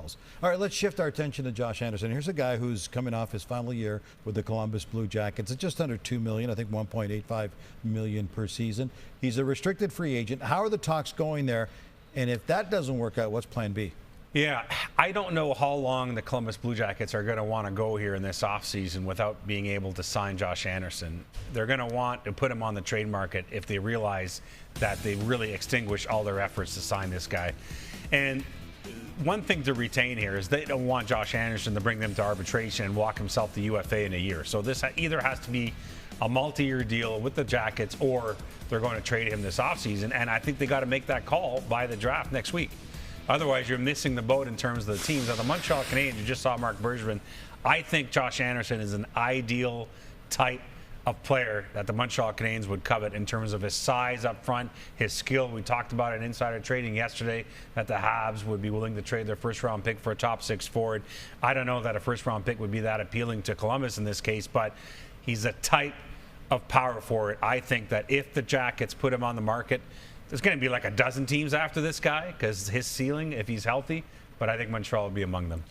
themselves. All right, let's shift our attention to Josh Anderson. Here's a guy who's coming off his final year with the Columbus Blue Jackets. It's just under $2 million, I think $1.85 million per season. He's a restricted free agent. How are the talks going there? And if that doesn't work out, what's plan B? Yeah, I don't know how long the Columbus Blue Jackets are going to want to go here in this offseason without being able to sign Josh Anderson. They're going to want to put him on the trade market if they realize that they really extinguish all their efforts to sign this guy. And one thing to retain here is they don't want Josh Anderson to bring them to arbitration and walk himself to UFA in a year. So this either has to be a multi-year deal with the Jackets or they're going to trade him this offseason. And I think they got to make that call by the draft next week. Otherwise, you're missing the boat in terms of the teams. Now, the Montreal Canadiens, you just saw Marc Bergevin. I think Josh Anderson is an ideal type of player that the Montreal Canadiens would covet in terms of his size up front, his skill. We talked about it in insider trading yesterday that the Habs would be willing to trade their first-round pick for a top-6 forward. I don't know that a first-round pick would be that appealing to Columbus in this case, but he's a type of power forward. I think that if the Jackets put him on the market, there's going to be like a dozen teams after this guy because his ceiling, if he's healthy, but I think Montreal will be among them.